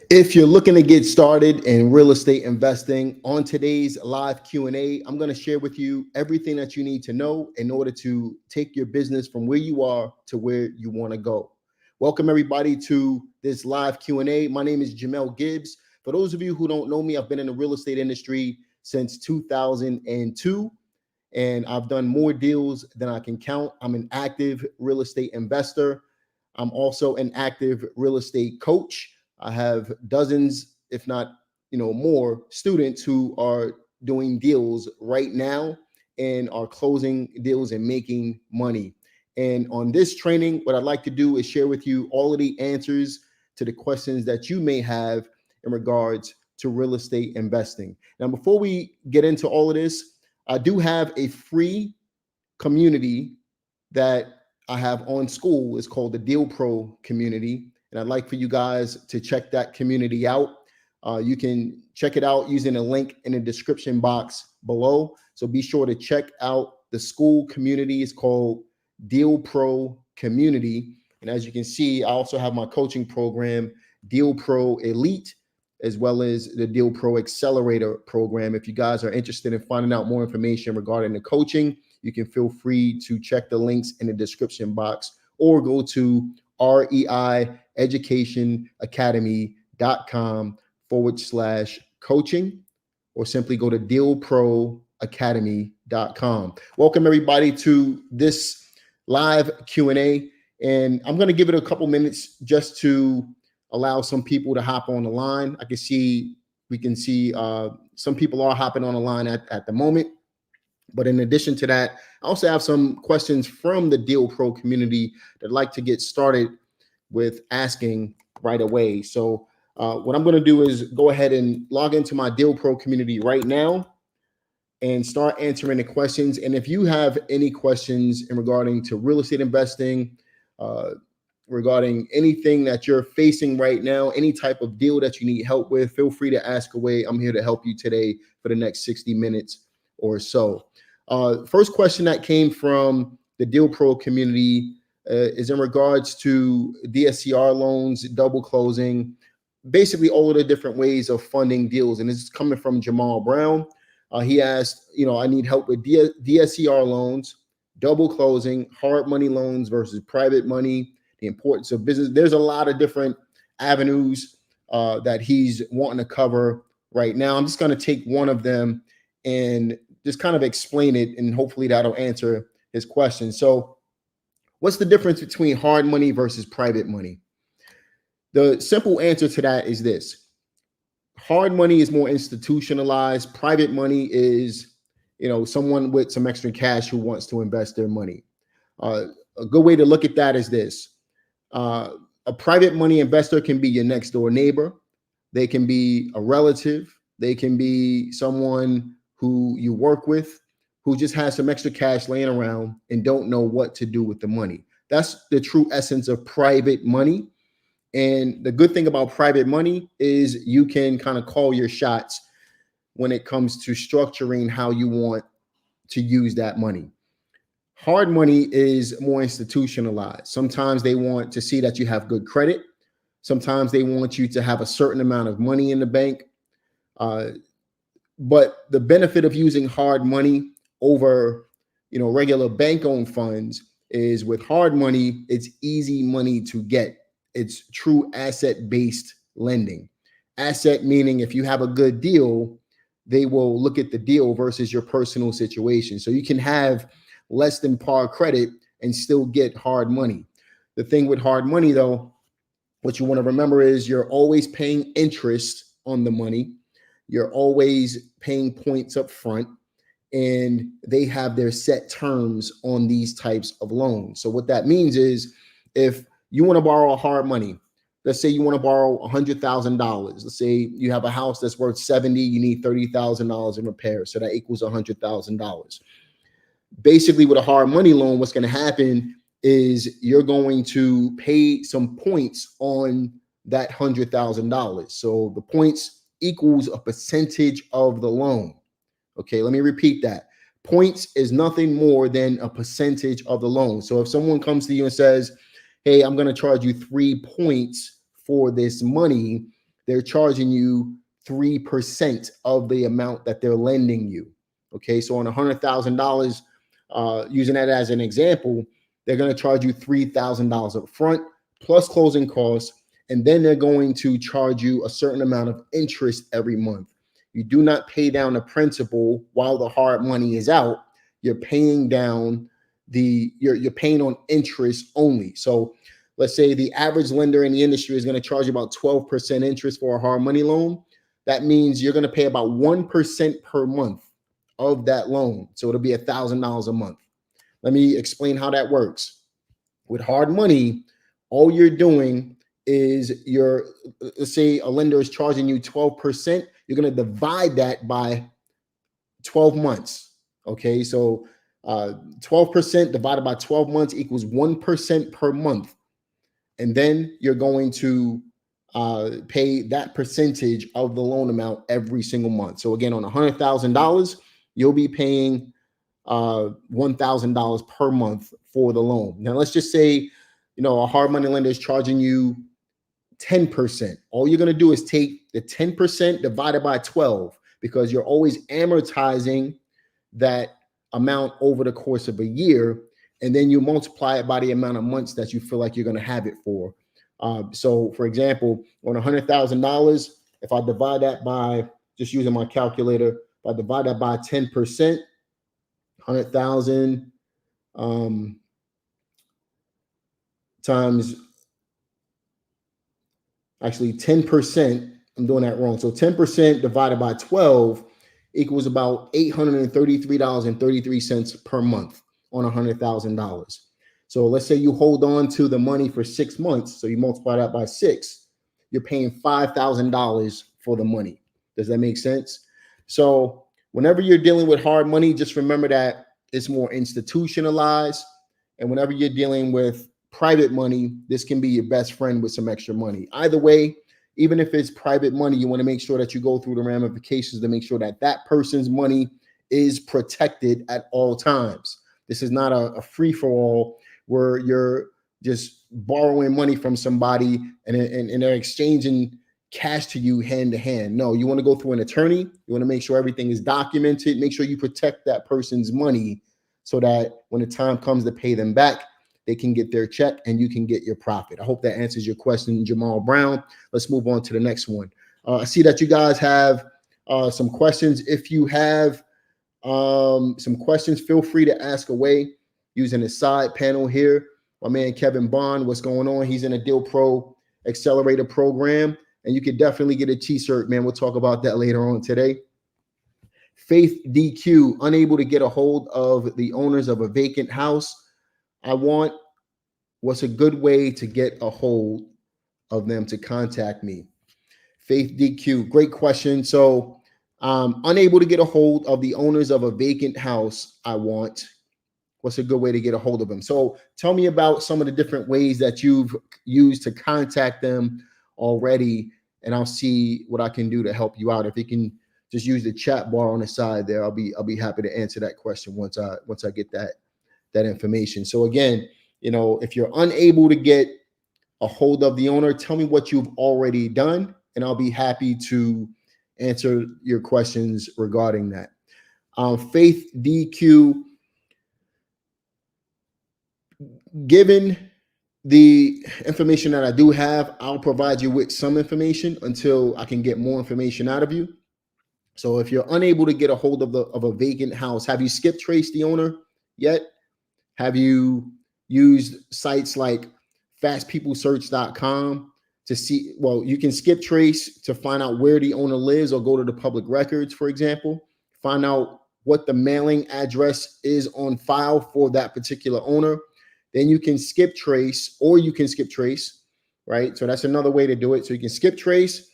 If you're looking to get started in real estate investing, on today's live Q&A, I'm going to share with you everything that you need to know in order to take your business from where you are to where you want to go. Welcome everybody to this live Q&A. My name is Jamel Gibbs. For those of you who don't know me, I've been in the real estate industry since 2002, and I've done more deals than I can count. I'm an active real estate investor. I'm also an active real estate coach. I have dozens, if not, more students who are doing deals right now and are closing deals and making money. And on this training, what I'd like to do is share with you all of the answers to the questions that you may have in regards to real estate investing. Now, before we get into all of this, I do have a free community that I have on school. It's called the Deal Pro community. And I'd like for you guys to check that community out. You can check it out using a link in the description box below. So be sure to check out the school community. It's called Deal Pro Community. And as you can see, I also have my coaching program, Deal Pro Elite, as well as the Deal Pro Accelerator program. If you guys are interested in finding out more information regarding the coaching, you can feel free to check the links in the description box or go to reieducationacademy.com/coaching, or simply go to dealproacademy.com. Welcome everybody to this live Q&A, and I'm going to give it a couple minutes just to allow some people to hop on the line. We can see some people are hopping on the line at the moment. But in addition to that, I also have some questions from the Deal Pro community that I'd like to get started with asking right away. So what I'm going to do is go ahead and log into my Deal Pro community right now and start answering the questions. And if you have any questions regarding to real estate investing, regarding anything that you're facing right now, any type of deal that you need help with, feel free to ask away. I'm here to help you today for the next 60 minutes or so. First question that came from the Deal Pro community is in regards to DSCR loans, double closing, basically all of the different ways of funding deals. And this is coming from Jamal Brown. He asked, I need help with DSCR loans, double closing, hard money loans versus private money, the importance of business. There's a lot of different avenues that he's wanting to cover right now. I'm just going to take one of them and just kind of explain it, and hopefully that'll answer his question. So what's the difference between hard money versus private money? The simple answer to that is this. Hard money is more institutionalized. Private money is, someone with some extra cash who wants to invest their money. A good way to look at that is this. A private money investor can be your next door neighbor. They can be a relative. They can be someone who you work with, who just has some extra cash laying around and don't know what to do with the money. That's the true essence of private money. And the good thing about private money is you can kind of call your shots when it comes to structuring how you want to use that money. Hard money is more institutionalized. Sometimes they want to see that you have good credit. Sometimes they want you to have a certain amount of money in the bank. But the benefit of using hard money over, regular bank-owned funds is with hard money, it's easy money to get. It's true asset-based lending. Asset meaning if you have a good deal, they will look at the deal versus your personal situation. So you can have less than par credit and still get hard money. The thing with hard money, though, what you want to remember is you're always paying interest on the money. You're always paying points up front, and they have their set terms on these types of loans. So what that means is if you want to borrow hard money, let's say you want to borrow $100,000. Let's say you have a house that's worth 70, you need $30,000 in repairs. So that equals $100,000. Basically with a hard money loan, what's going to happen is you're going to pay some points on that $100,000. So the points equals a percentage of the loan. Okay, let me repeat that. Points is nothing more than a percentage of the loan. So if someone comes to you and says, hey, I'm going to charge you 3 points for this money, they're charging you 3% of the amount that they're lending you. Okay, so on $100,000, using that as an example, they're going to charge you $3,000 up front plus closing costs, and then they're going to charge you a certain amount of interest every month. You do not pay down the principal while the hard money is out. You're paying down you're paying on interest only. So let's say the average lender in the industry is going to charge you about 12% interest for a hard money loan. That means you're going to pay about 1% per month of that loan. So it'll be $1,000 a month. Let me explain how that works. With hard money, all you're doing is let's say a lender is charging you 12%. You're going to divide that by 12 months. Okay, so 12% divided by 12 months equals 1% per month. And then you're going to pay that percentage of the loan amount every single month. So again, on $100,000, you'll be paying $1,000 per month for the loan. Now, let's just say, a hard money lender is charging you 10%. All you're going to do is take the 10% divided by 12, because you're always amortizing that amount over the course of a year, and then you multiply it by the amount of months that you feel like you're going to have it for. So, for example, on $100,000, if I divide that by, just using my calculator, if I divide that by 10%, 100,000 times, actually 10%, I'm doing that wrong. So 10% divided by 12 equals about $833.33 per month on $100,000. So let's say you hold on to the money for 6 months. So you multiply that by 6, you're paying $5,000 for the money. Does that make sense? So whenever you're dealing with hard money, just remember that it's more institutionalized. And whenever you're dealing with private money, this can be your best friend with some extra money. Either way, even if it's private money, you want to make sure that you go through the ramifications to make sure that that person's money is protected at all times. This is not a free-for-all where you're just borrowing money from somebody and they're exchanging cash to you hand to hand. No, you want to go through an attorney. You want to make sure everything is documented. Make sure you protect that person's money so that when the time comes to pay them back, they can get their check and you can get your profit. I hope that answers your question, Jamal Brown. Let's move on to the next one. I see that you guys have some questions. If you have some questions, feel free to ask away using the side panel here. My man Kevin Bond, what's going on? He's in a Deal Pro Accelerator program, and you could definitely get a t-shirt, man. We'll talk about that later on today. Faith DQ, unable to get a hold of the owners of a vacant house. What's a good way to get a hold of them to contact me? Faith DQ, great question. So unable to get a hold of the owners of a vacant house. What's a good way to get a hold of them? So tell me about some of the different ways that you've used to contact them already, and I'll see what I can do to help you out. If you can just use the chat bar on the side there, I'll be happy to answer that question once I get that information. So again, if you're unable to get a hold of the owner, tell me what you've already done, and I'll be happy to answer your questions regarding that. Faith DQ, given the information that I do have, I'll provide you with some information until I can get more information out of you. So if you're unable to get a hold of a vacant house, have you skip traced the owner yet? Have you used sites like fastpeoplesearch.com to see? Well, you can skip trace to find out where the owner lives, or go to the public records, for example, find out what the mailing address is on file for that particular owner. Then you can skip trace, or you can skip trace, right? So that's another way to do it. So you can skip trace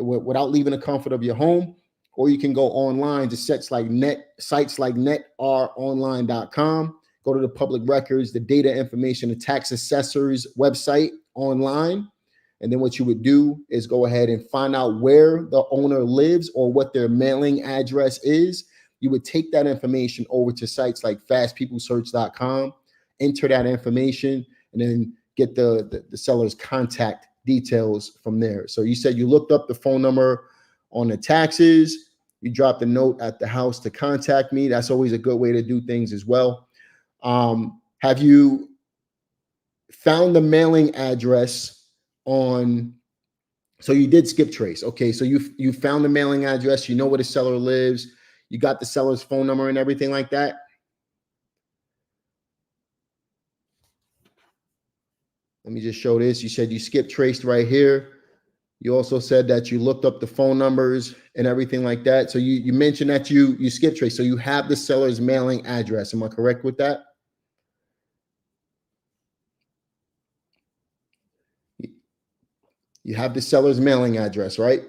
without leaving the comfort of your home, or you can go online to sites like netaronline.com. Go to the public records, the data information, the tax assessor's website online. And then what you would do is go ahead and find out where the owner lives or what their mailing address is. You would take that information over to sites like fastpeoplesearch.com, enter that information, and then get the seller's contact details from there. So you said you looked up the phone number on the taxes. You dropped a note at the house to contact me. That's always a good way to do things as well. Have you found the mailing address on? So you did skip trace. Okay, so you found the mailing address. You know where the seller lives. You got the seller's phone number and everything like that. Let me just show this. You said you skip traced right here. You also said that you looked up the phone numbers and everything like that. So you mentioned that you skip traced. So you have the seller's mailing address. Am I correct with that? You have the seller's mailing address, right?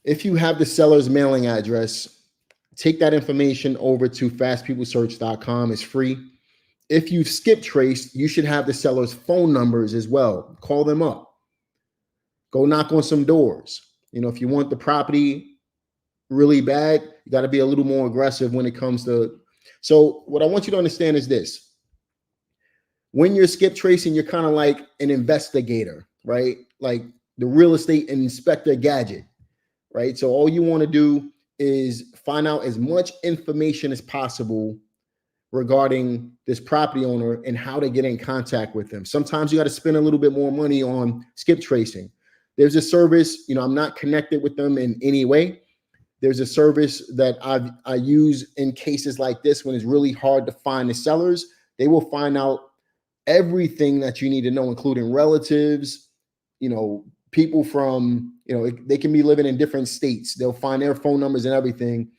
If you have the seller's mailing address, take that information over to fastpeoplesearch.com. It's free. If you skip traced, you should have the seller's phone numbers as well. Call them up. Go knock on some doors. You know, if you want the property really bad, you got to be a little more aggressive when it comes to. So what I want you to understand is this. When you're skip tracing, you're kind of like an investigator, right? Like the real estate inspector gadget, right? So all you want to do is find out as much information as possible regarding this property owner and how to get in contact with them. Sometimes you got to spend a little bit more money on skip tracing. There's a service, you know, I'm not connected with them in any way. There's a service that I use in cases like this when it's really hard to find the sellers. They will find out everything that you need to know, including relatives, you know, people from, you know, they can be living in different states. They'll find their phone numbers and everything.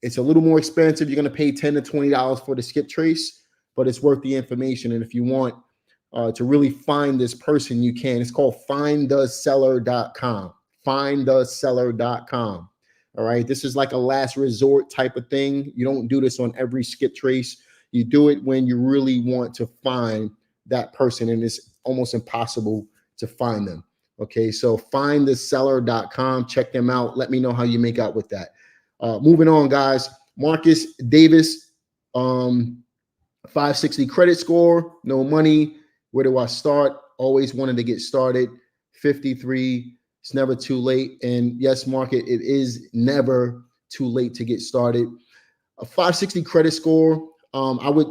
It's a little more expensive. You're going to pay $10 to $20 for the skip trace, but it's worth the information. And if you want to really find this person, you can. It's called findtheseller.com. Findtheseller.com. All right. This is like a last resort type of thing. You don't do this on every skip trace. You do it when you really want to find that person, and it's almost impossible to find them. Okay. So findtheseller.com. Check them out. Let me know how you make out with that. Moving on, guys. Marcus Davis, 560 credit score, no money. Where do I start? Always wanted to get started. 53. It's never too late. And yes, market, it is never too late to get started. A 560 credit score. A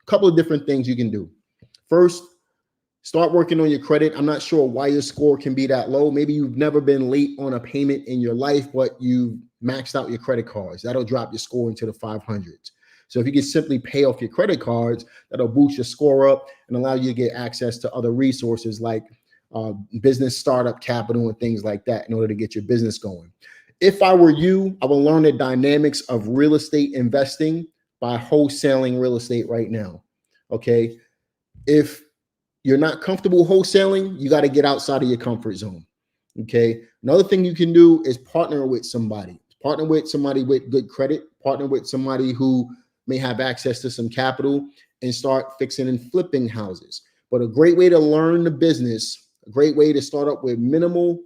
couple of different things you can do. First, start working on your credit. I'm not sure why your score can be that low. Maybe you've never been late on a payment in your life, but you maxed out your credit cards. That'll drop your score into the 500s. So if you can simply pay off your credit cards, that'll boost your score up and allow you to get access to other resources like business startup capital and things like that in order to get your business going. If I were you, I will learn the dynamics of real estate investing by wholesaling real estate right now. Okay. If you're not comfortable wholesaling, you got to get outside of your comfort zone. Okay. Another thing you can do is partner with somebody. Partner with somebody with good credit. Partner with somebody who may have access to some capital and start fixing and flipping houses. But a great way to learn the business, a great way to start up with minimal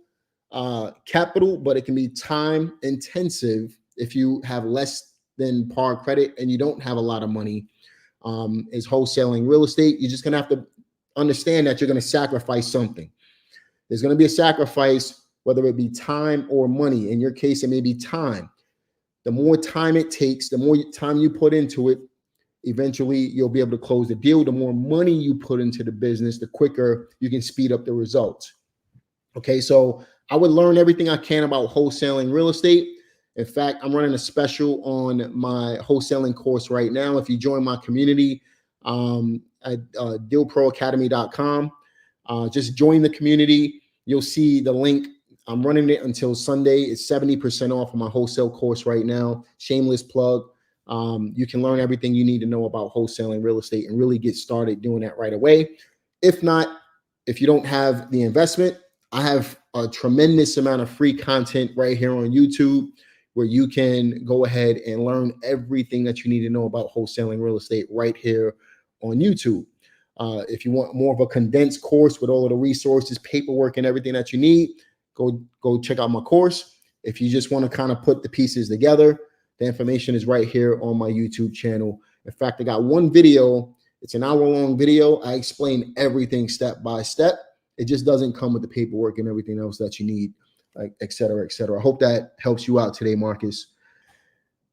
capital, but it can be time intensive if you have less than par credit and you don't have a lot of money, is wholesaling real estate. You're just going to have to understand that you're going to sacrifice something. There's going to be a sacrifice, whether it be time or money. In your case, it may be time. The more time it takes, the more time you put into it, eventually you'll be able to close the deal. The more money you put into the business, the quicker you can speed up the results. Okay, so I would learn everything I can about wholesaling real estate. In fact, I'm running a special on my wholesaling course right now. If you join my community at dealproacademy.com, just join the community. You'll see the link. I'm running it until Sunday. It's 70% off of my wholesale course right now. Shameless plug. You can learn everything you need to know about wholesaling real estate and really get started doing that right away. If not, if you don't have the investment, I have a tremendous amount of free content right here on YouTube where you can go ahead and learn everything that you need to know about wholesaling real estate right here on YouTube. If you want more of a condensed course with all of the resources, paperwork, and everything that you need, go check out my course. If you just want to kind of put the pieces together, the information is right here on my YouTube channel. In fact, I got one video. It's an hour-long video. I explain everything step by step. It just doesn't come with the paperwork and everything else that you need, like et cetera, et cetera. I hope that helps you out today, Marcus.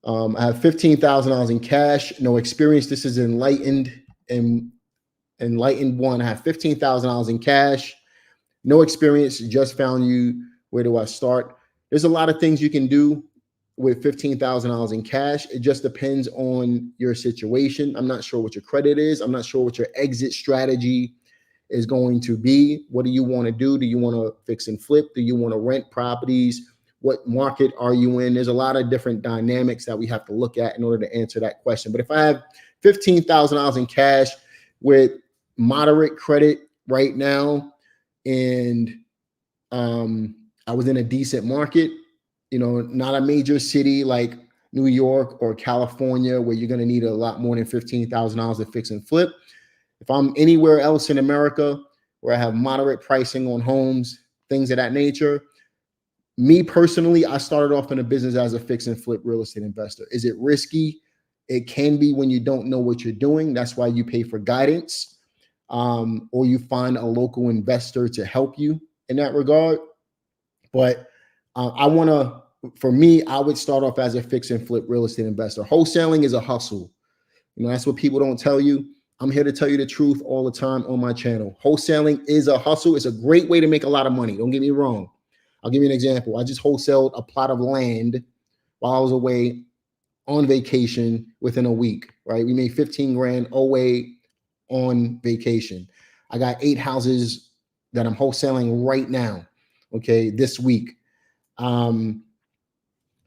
I have $15,000 in cash, no experience. This is enlightened one. I have $15,000 in cash, no experience. Just found you. Where do I start? There's a lot of things you can do with $15,000 in cash. It just depends on your situation. I'm not sure what your credit is. I'm not sure what your exit strategy is going to be. What do you want to do? Do you want to fix and flip? Do you want to rent properties? What market are you in? There's a lot of different dynamics that we have to look at in order to answer that question. But if I have $15,000 in cash with moderate credit right now, and I was in a decent market, not a major city like New York or California where you're going to need a lot more than $15,000 to fix and flip. If I'm anywhere else in America where I have moderate pricing on homes, things of that nature, me personally, I started off in a business as a fix and flip real estate investor. Is it risky? It can be when you don't know what you're doing. That's why you pay for guidance, or you find a local investor to help you in that regard. But for me, I would start off as a fix and flip real estate investor. Wholesaling is a hustle. That's what people don't tell you. I'm here to tell you the truth all the time on my channel. Wholesaling is a hustle. It's a great way to make a lot of money. Don't get me wrong. I'll give you an example. I just wholesaled a plot of land while I was away on vacation within a week, right? We made 15 grand away on vacation. I got 8 houses that I'm wholesaling right now, okay, this week.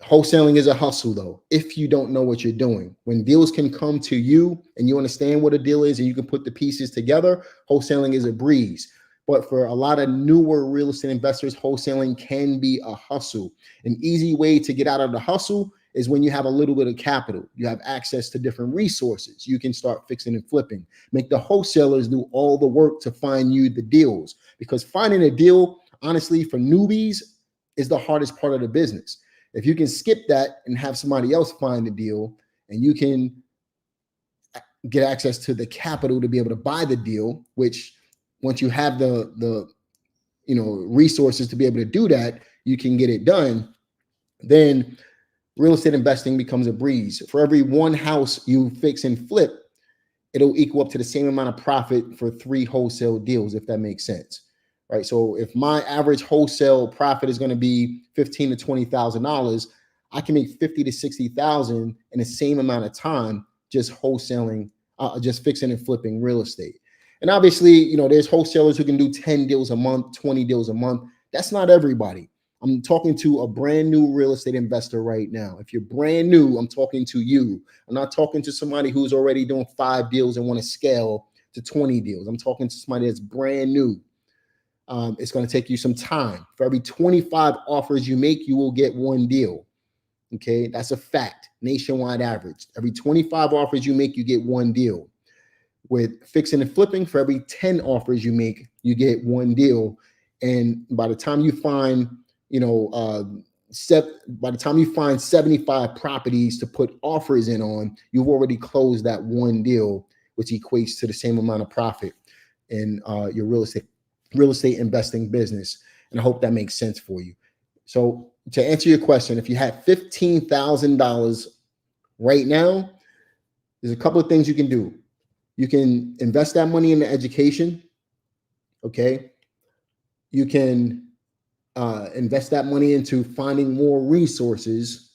Wholesaling is a hustle though, if you don't know what you're doing. When deals can come to you and you understand what a deal is and you can put the pieces together, wholesaling is a breeze. But for a lot of newer real estate investors, wholesaling can be a hustle. An easy way to get out of the hustle is when you have a little bit of capital. You have access to different resources. You can start fixing and flipping. Make the wholesalers do all the work to find you the deals. Because finding a deal, honestly, for newbies is the hardest part of the business. If you can skip that and have somebody else find the deal, and you can get access to the capital to be able to buy the deal, which once you have the resources to be able to do that, you can get it done, then real estate investing becomes a breeze. For every one house you fix and flip, it'll equal up to the same amount of profit for 3 wholesale deals, if that makes sense. Right. So if my average wholesale profit is going to be $15,000 to $20,000, I can make $50,000 to $60,000 in the same amount of time just wholesaling, just fixing and flipping real estate. And obviously, there's wholesalers who can do 10 deals a month, 20 deals a month. That's not everybody. I'm talking to a brand new real estate investor right now. If you're brand new, I'm talking to you. I'm not talking to somebody who's already doing 5 deals and want to scale to 20 deals. I'm talking to somebody that's brand new. It's going to take you some time. For every 25 offers you make, you will get 1 deal. Okay, that's a fact, nationwide average. Every 25 offers you make, you get 1 deal. With fixing and flipping, for every 10 offers you make, you get 1 deal. And by the time you find, by the time you find 75 properties to put offers in on, you've already closed that 1 deal, which equates to the same amount of profit in your real estate investing business. And I hope that makes sense for you. So to answer your question, if you have $15,000 right now, there's a couple of things you can do. You can invest that money into education. Okay. You can invest that money into finding more resources,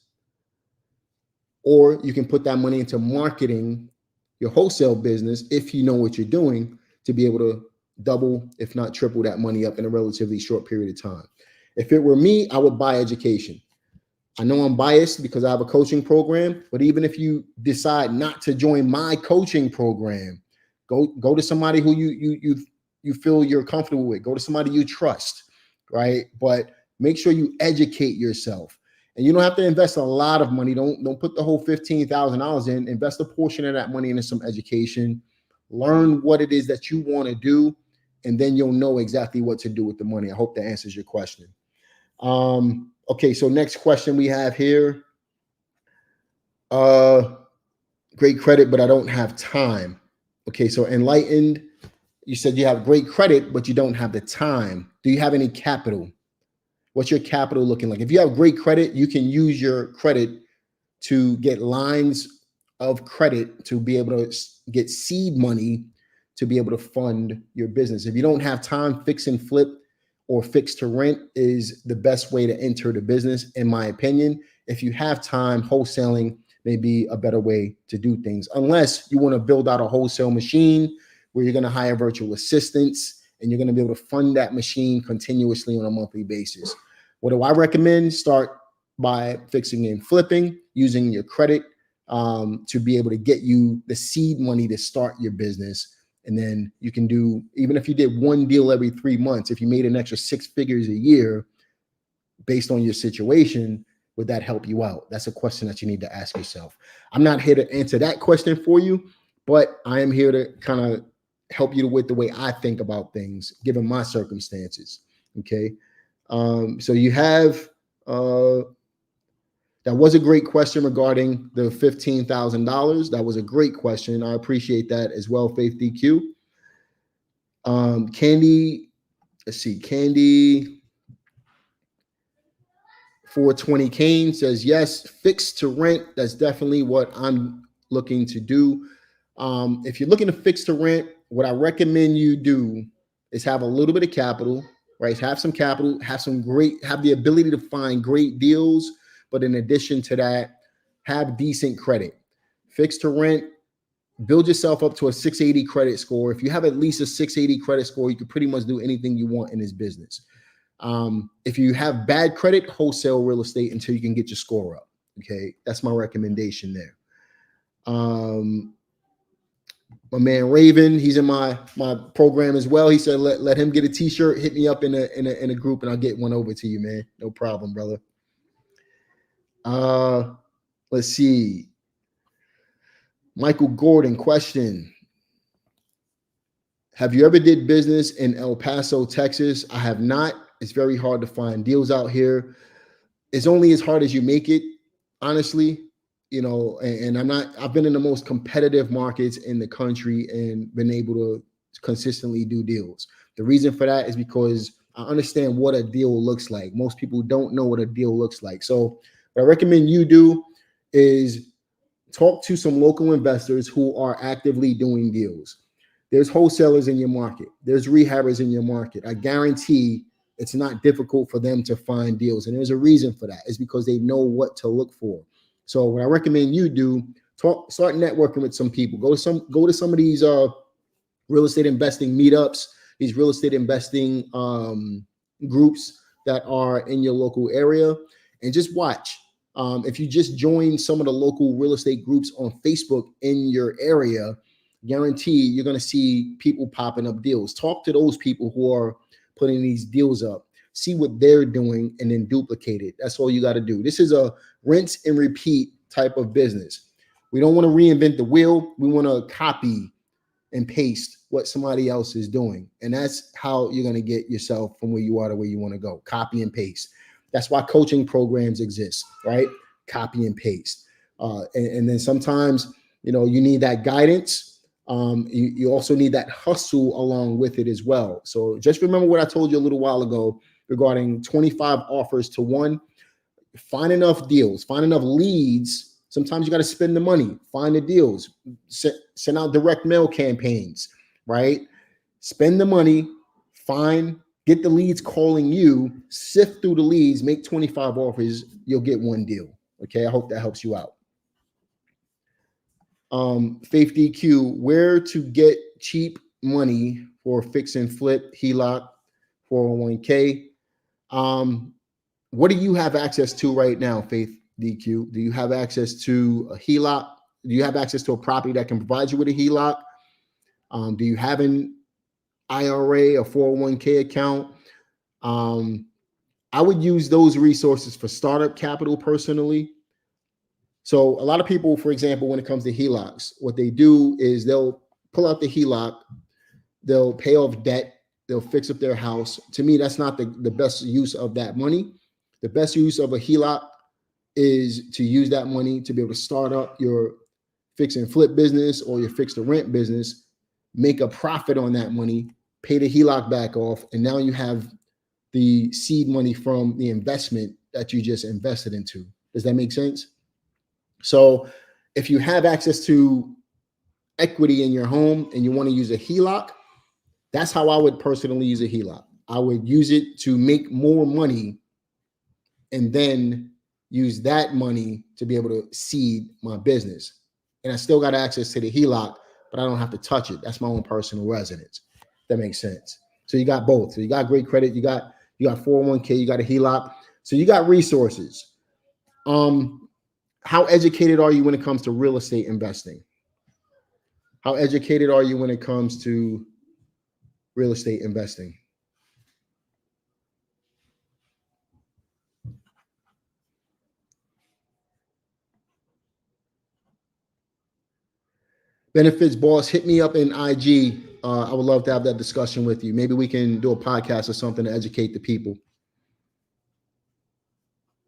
or you can put that money into marketing your wholesale business if you know what you're doing, to be able to double, if not triple, that money up in a relatively short period of time. If it were me, I would buy education. I know I'm biased because I have a coaching program, but even if you decide not to join my coaching program, go to somebody who you feel you're comfortable with. Go to somebody you trust, right? But make sure you educate yourself. And you don't have to invest a lot of money. Don't put the whole $15,000 in. Invest a portion of that money into some education. Learn what it is that you want to do, and then you'll know exactly what to do with the money. I hope that answers your question. Okay, so next question we have here. Great credit, but I don't have time. Okay, so enlightened, you said you have great credit, but you don't have the time. Do you have any capital? What's your capital looking like? If you have great credit, you can use your credit to get lines of credit to be able to get seed money to be able to fund your business. If you don't have time, fix and flip or fix to rent is the best way to enter the business, in my opinion. If you have time, wholesaling may be a better way to do things, unless you want to build out a wholesale machine where you're going to hire virtual assistants and you're going to be able to fund that machine continuously on a monthly basis. What do I recommend? Start by fixing and flipping, using your credit to be able to get you the seed money to start your business. And then you can do, even if you did one deal every 3 months, if you made an extra 6 figures a year based on your situation, would that help you out? That's a question that you need to ask yourself. I'm not here to answer that question for you, but I am here to kind of help you with the way I think about things, given my circumstances. Okay. So you have, that was a great question regarding the $15,000. That was a great question. I appreciate that as well, Faith DQ. Candy, let's see, Candy 420 Kane says, yes, fix to rent. That's definitely what I'm looking to do. If you're looking to fix to rent, what I recommend you do is have a little bit of capital, right? Have some capital, have the ability to find great deals. But in addition to that, have decent credit. Fix to rent, build yourself up to a 680 credit score. If you have at least a 680 credit score, you can pretty much do anything you want in this business. If you have bad credit, wholesale real estate until you can get your score up. Okay, that's my recommendation there. My man Raven, he's in my program as well. He said let him get a t-shirt. Hit me up in a group and I'll get one over to you, man. No problem, brother. Let's see. Michael Gordon, question. Have you ever did business in El Paso, Texas? I have not. It's very hard to find deals out here. It's only as hard as you make it, honestly. You know, and I've been in the most competitive markets in the country and been able to consistently do deals. The reason for that is because I understand what a deal looks like. Most people don't know what a deal looks like. So what I recommend you do is talk to some local investors who are actively doing deals. There's wholesalers in your market. There's rehabbers in your market. I guarantee it's not difficult for them to find deals. And there's a reason for that. It's because they know what to look for. So what I recommend you do, start networking with some people. Go to some of these real estate investing meetups, these real estate investing groups that are in your local area, and just watch. If you just join some of the local real estate groups on Facebook in your area, guarantee you're going to see people popping up deals. Talk to those people who are putting these deals up. See what they're doing and then duplicate it. That's all you got to do. This is a rinse and repeat type of business. We don't want to reinvent the wheel. We want to copy and paste what somebody else is doing. And that's how you're going to get yourself from where you are to where you want to go. Copy and paste. That's why coaching programs exist, right? Copy and paste. And then sometimes, you know, you need that guidance. You also need that hustle along with it as well. So just remember what I told you a little while ago regarding 25 offers to 1. Find enough deals, find enough leads. Sometimes you got to spend the money, find the deals, send out direct mail campaigns, right? Spend the money, get the leads calling you, sift through the leads, make 25 offers, you'll get 1 deal. Okay, I hope that helps you out. Faith DQ, where to get cheap money for fix and flip, HELOC, 401k. What do you have access to right now, Faith DQ? Do you have access to a HELOC? Do you have access to a property that can provide you with a HELOC? Do you have an IRA, a 401k account? I would use those resources for startup capital personally. So a lot of people, for example, when it comes to HELOCs, what they do is they'll pull out the HELOC, they'll pay off debt, they'll fix up their house. To me, that's not the best use of that money. The best use of a HELOC is to use that money to be able to start up your fix and flip business or your fix to rent business, make a profit on that money, pay the HELOC back off, and now you have the seed money from the investment that you just invested into. Does that make sense? So if you have access to equity in your home and you want to use a HELOC, that's how I would personally use a HELOC. I would use it to make more money and then use that money to be able to seed my business. And I still got access to the HELOC, but I don't have to touch it. That's my own personal residence. That makes sense. So you got both. So you got great credit. You got 401k. You got a HELOC. So you got resources. How educated are you when it comes to real estate investing? How educated are you when it comes to real estate investing? Benefits boss, hit me up in IG. I would love to have that discussion with you. Maybe we can do a podcast or something to educate the people.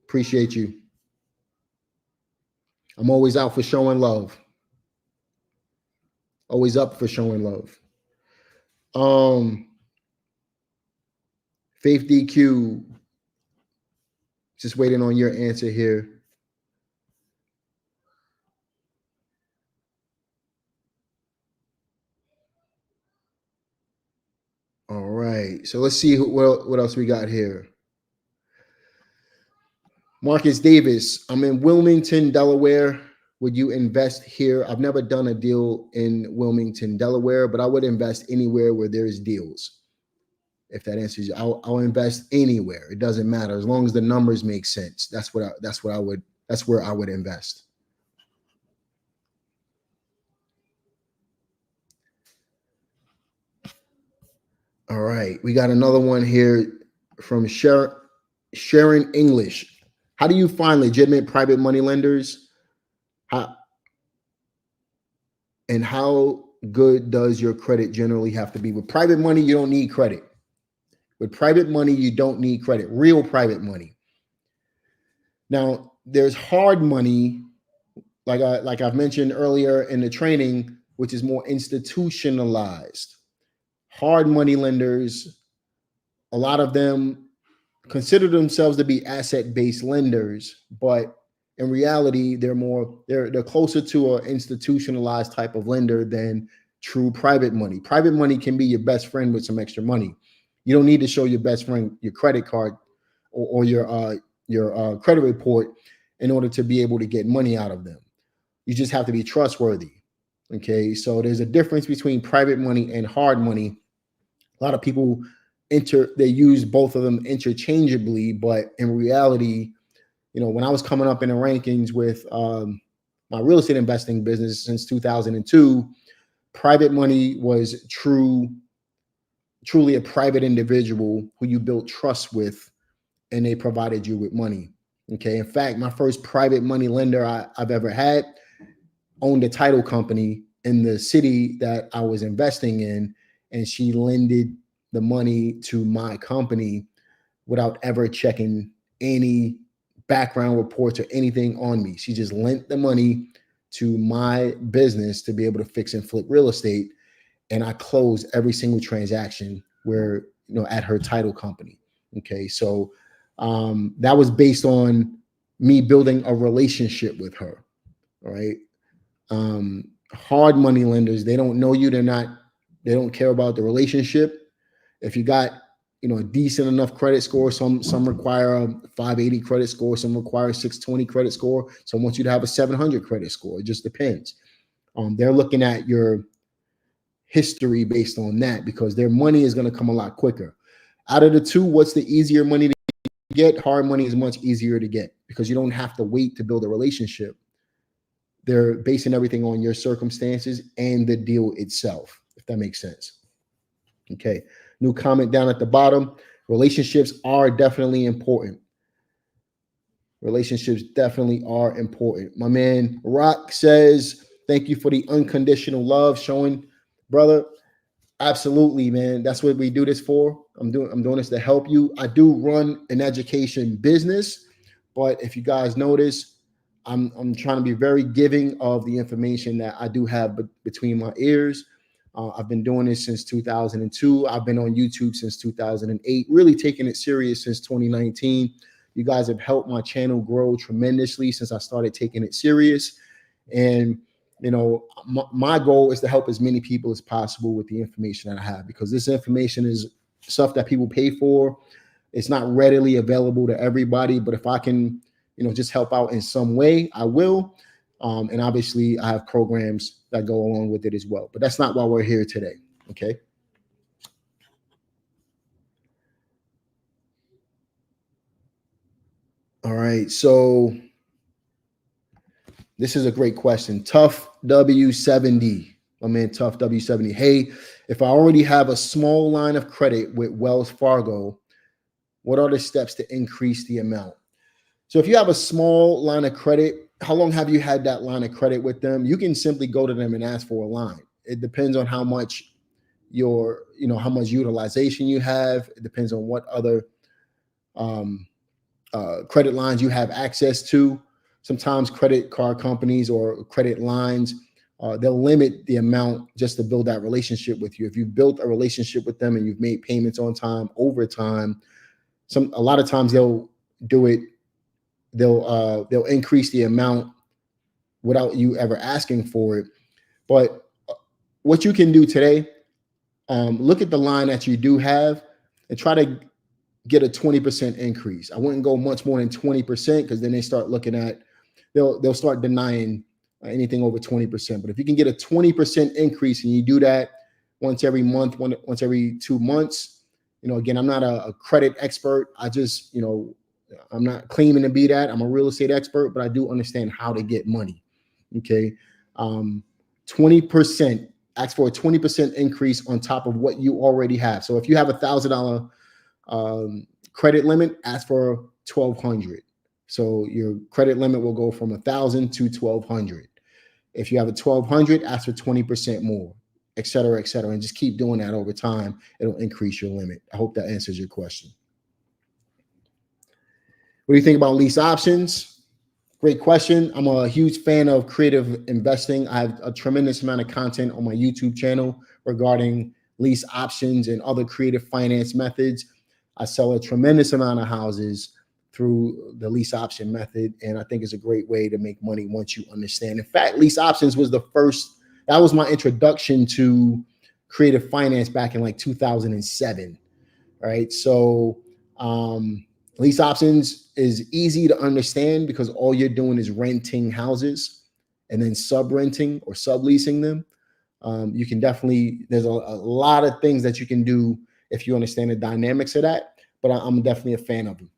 Appreciate you. I'm always out for showing love. Always up for showing love. Faith DQ, just waiting on your answer here. All right, so let's see what else we got here. Marcus Davis, I'm in Wilmington, Delaware. Would you invest here? I've never done a deal in Wilmington, Delaware, but I would invest anywhere where there's deals. If that answers you, I'll invest anywhere. It doesn't matter as long as the numbers make sense. That's where I would invest. All right, we got another one here from Sharon English. How do you find legitimate private money lenders? How good does your credit generally have to be? With private money, you don't need credit. With private money, you don't need credit. Real private money. Now, there's hard money, like I've mentioned earlier in the training, which is more institutionalized. Hard money lenders, a lot of them consider themselves to be asset-based lenders, but in reality, they're closer to an institutionalized type of lender than true private money. Private money can be your best friend with some extra money. You don't need to show your best friend your credit card or your credit report in order to be able to get money out of them. You just have to be trustworthy. Okay, so there's a difference between private money and hard money. A lot of people they use both of them interchangeably, but in reality, when I was coming up in the rankings with my real estate investing business since 2002, private money was truly a private individual who you built trust with, and they provided you with money. Okay. In fact, my first private money lender I've ever had owned a title company in the city that I was investing in, and she lended the money to my company without ever checking any background reports or anything on me. She just lent the money to my business to be able to fix and flip real estate. And I closed every single transaction at her title company. Okay. So that was based on me building a relationship with her. All right. Hard money lenders, they don't know you. They don't care about the relationship. If you got, a decent enough credit score, some require a 580 credit score, some require a 620 credit score. Some want you to have a 700 credit score. It just depends. They're looking at your history based on that because their money is going to come a lot quicker. Out of the two, what's the easier money to get? Hard money is much easier to get because you don't have to wait to build a relationship. They're basing everything on your circumstances and the deal itself, if that makes sense. Okay. New comment down at the bottom. Relationships are definitely important. Relationships definitely are important. My man Rock says, thank you for the unconditional love showing, brother. Absolutely, man. That's what we do this for. I'm doing this to help you. I do run an education business, but if you guys notice, I'm trying to be very giving of the information that I do have between my ears. I've been doing this since 2002. I've been on YouTube since 2008, really taking it serious since 2019. You guys have helped my channel grow tremendously since I started taking it serious. And, you know, my goal is to help as many people as possible with the information that I have, because this information is stuff that people pay for. It's not readily available to everybody, but if I can, you know, just help out in some way, I will. And obviously I have programs that go along with it as well, but that's not why we're here today. Okay. All right. So this is a great question. Tough W70. My man, Tough W70. Hey, if I already have a small line of credit with Wells Fargo, what are the steps to increase the amount? So if you have a small line of credit, how long have you had that line of credit with them? You can simply go to them and ask for a line. It depends on how much how much utilization you have. It depends on what other credit lines you have access to. Sometimes credit card companies or credit lines, they'll limit the amount just to build that relationship with you. If you've built a relationship with them and you've made payments on time, over time, a lot of times they'll do it. They'll increase the amount without you ever asking for it. But what you can do today, look at the line that you do have and try to get a 20% increase. I wouldn't go much more than 20%, because then they start looking at, they'll start denying anything over 20%. But if you can get a 20% increase and you do that once every month, once every 2 months, again, I'm not a credit expert. I'm not claiming to be that. I'm a real estate expert, but I do understand how to get money. Okay. 20%, ask for a 20% increase on top of what you already have. So if you have $1,000 credit limit, ask for $1,200. So your credit limit will go from $1,000 to $1,200. If you have a $1,200, ask for 20% more, et cetera, and just keep doing that over time. It'll increase your limit. I hope that answers your question. What do you think about lease options? Great question. I'm a huge fan of creative investing. I have a tremendous amount of content on my YouTube channel regarding lease options and other creative finance methods. I sell a tremendous amount of houses through the lease option method, and I think it's a great way to make money once you understand. In fact, lease options was that was my introduction to creative finance back in like 2007, right? So lease options is easy to understand because all you're doing is renting houses and then sub-renting or subleasing them. You can definitely, there's a lot of things that you can do if you understand the dynamics of that, but I'm definitely a fan of them.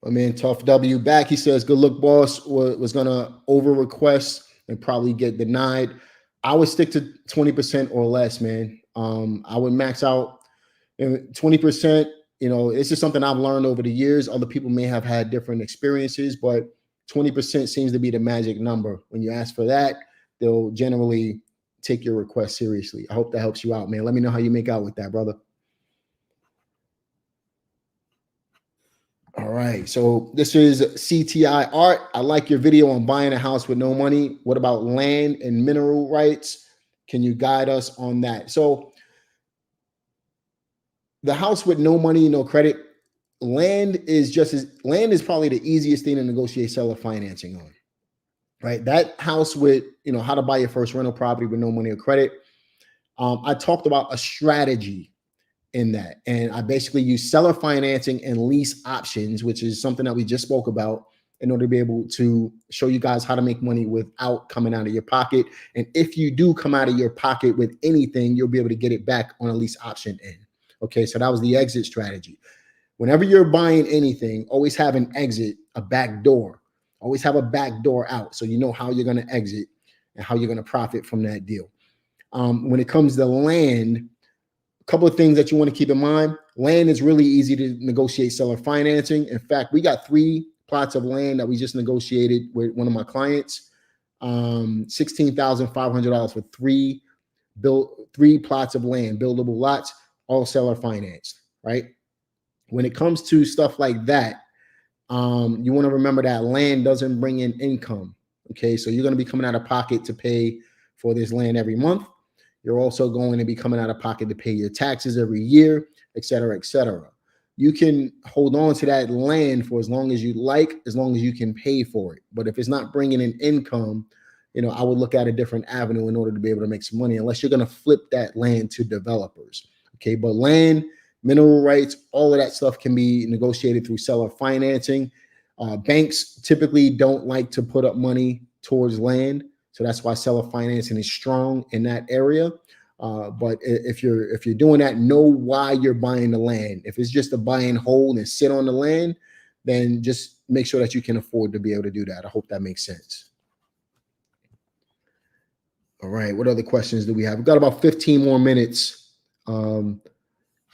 My man, Tough W back. He says, good look, boss. Was going to over request and probably get denied. I would stick to 20% or less, man. I would max out 20%. It's just something I've learned over the years. Other people may have had different experiences, but 20% seems to be the magic number. When you ask for that, they'll generally take your request seriously. I hope that helps you out, man. Let me know how you make out with that, brother. All right. So this is CTI Art. I like your video on buying a house with no money. What about land and mineral rights? Can you guide us on that? So the house with no money, no credit, land is probably the easiest thing to negotiate seller financing on, right? That house with, how to buy your first rental property with no money or credit. I talked about a strategy in that. And I basically use seller financing and lease options, which is something that we just spoke about, in order to be able to show you guys how to make money without coming out of your pocket. And if you do come out of your pocket with anything, you'll be able to get it back on a lease option end. Okay, so that was the exit strategy. Whenever you're buying anything, always have an exit, a back door. Always have a back door out, so you know how you're going to exit and how you're going to profit from that deal. When it comes to land, a couple of things that you want to keep in mind. Land is really easy to negotiate seller financing. In fact, we got 3 plots of land that we just negotiated with one of my clients. $16,500 for 3 3 plots of land, buildable lots, all seller financed, right? When it comes to stuff like that, you want to remember that land doesn't bring in income. Okay, so you're going to be coming out of pocket to pay for this land every month. You're also going to be coming out of pocket to pay your taxes every year, et cetera, et cetera. You can hold on to that land for as long as you like, as long as you can pay for it. But if it's not bringing in income, I would look at a different avenue in order to be able to make some money, unless you're going to flip that land to developers. Okay, but land, mineral rights, all of that stuff can be negotiated through seller financing. Banks typically don't like to put up money towards land, so that's why seller financing is strong in that area. But if you're doing that, know why you're buying the land. If it's just a buy and hold and sit on the land, then just make sure that you can afford to be able to do that. I hope that makes sense. All right, what other questions do we have? We've got about 15 more minutes, and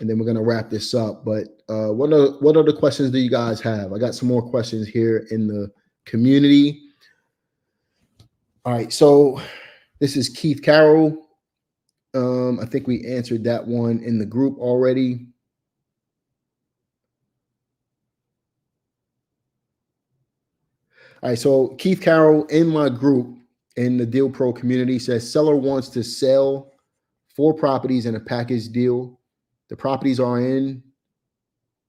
then we're going to wrap this up. But what other questions do you guys have? I got some more questions here in the community. All right, so this is Keith Carroll. I think we answered that one in the group already. All right, so Keith Carroll in my group in the Deal Pro community says seller wants to sell 4 properties in a package deal. The properties are in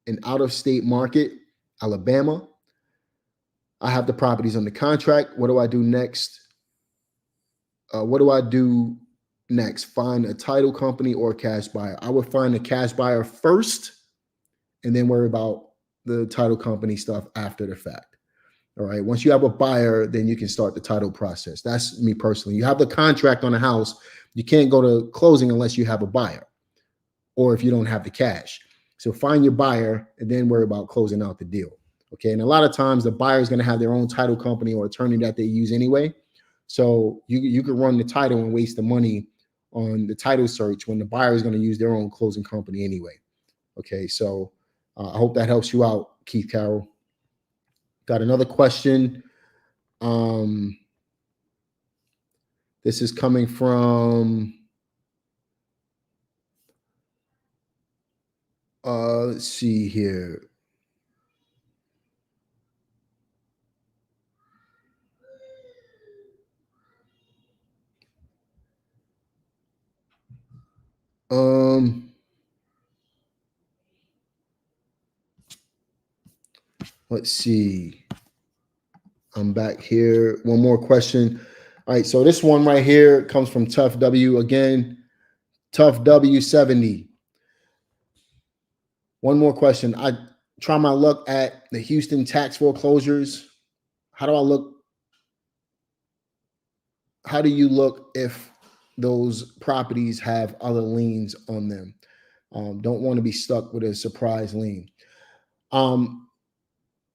an out-of-state market, Alabama. I have the properties under contract. What do I do next? Find a title company or a cash buyer. I would find a cash buyer first and then worry about the title company stuff after the fact. All right. Once you have a buyer, then you can start the title process. That's me personally. You have the contract on the house. You can't go to closing unless you have a buyer or if you don't have the cash. So find your buyer and then worry about closing out the deal. Okay. And a lot of times the buyer is going to have their own title company or attorney that they use anyway. So you could run the title and waste the money on the title search when the buyer is going to use their own closing company anyway. Okay. So I hope that helps you out, Keith Carroll. Got another question. This is coming from, let's see here. Let's see. I'm back here. One more question. All right, so this one right here comes from Tough W again. Tough W70. One more question. I try my luck at the Houston tax foreclosures. How do you look if those properties have other liens on them? Don't want to be stuck with a surprise lien.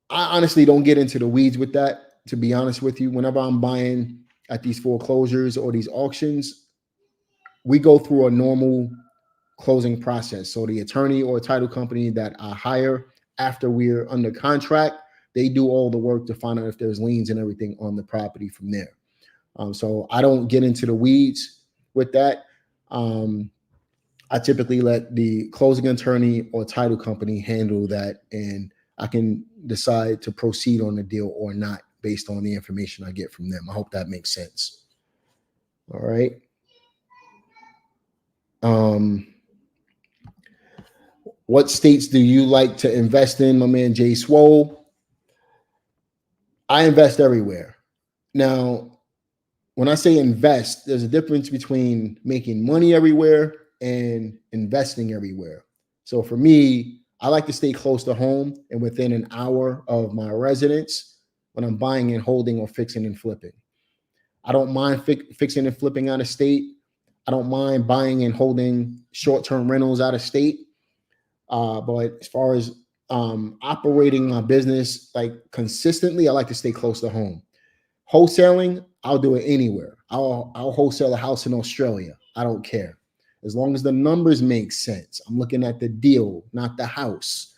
I honestly don't get into the weeds with that, to be honest with you. Whenever I'm buying at these foreclosures or these auctions, we go through a normal closing process. So the attorney or title company that I hire after we're under contract, they do all the work to find out if there's liens and everything on the property from there. So I don't get into the weeds with that. I typically let the closing attorney or title company handle that, and I can decide to proceed on the deal or not based on the information I get from them. I hope that makes sense. All right. What states do you like to invest in, my man Jay Swole? I invest everywhere. Now, when I say invest, there's a difference between making money everywhere and investing everywhere. So for me, I like to stay close to home and within an hour of my residence when I'm buying and holding or fixing and flipping. I don't mind fixing and flipping out of state. I don't mind buying and holding short-term rentals out of state. But as far as operating my business like consistently, I like to stay close to home. Wholesaling, I'll do it anywhere. I'll wholesale a house in Australia. I don't care. As long as the numbers make sense. I'm looking at the deal, not the house.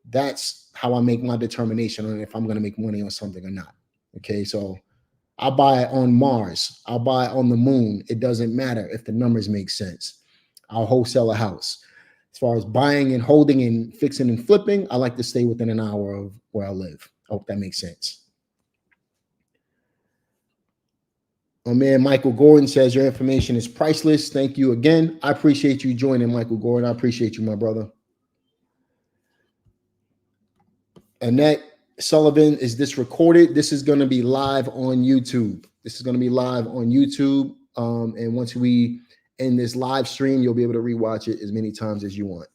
That's how I make my determination on if I'm going to make money on something or not. Okay, so I'll buy it on Mars. I'll buy it on the moon. It doesn't matter if the numbers make sense. I'll wholesale a house. As far as buying and holding and fixing and flipping, I like to stay within an hour of where I live. I hope that makes sense. My man Michael Gordon says your information is priceless. Thank you again. I appreciate you joining, Michael Gordon. I appreciate you, my brother. Annette Sullivan, is this recorded? This is going to be live on YouTube. This is going to be live on YouTube. And once we end this live stream, you'll be able to rewatch it as many times as you want.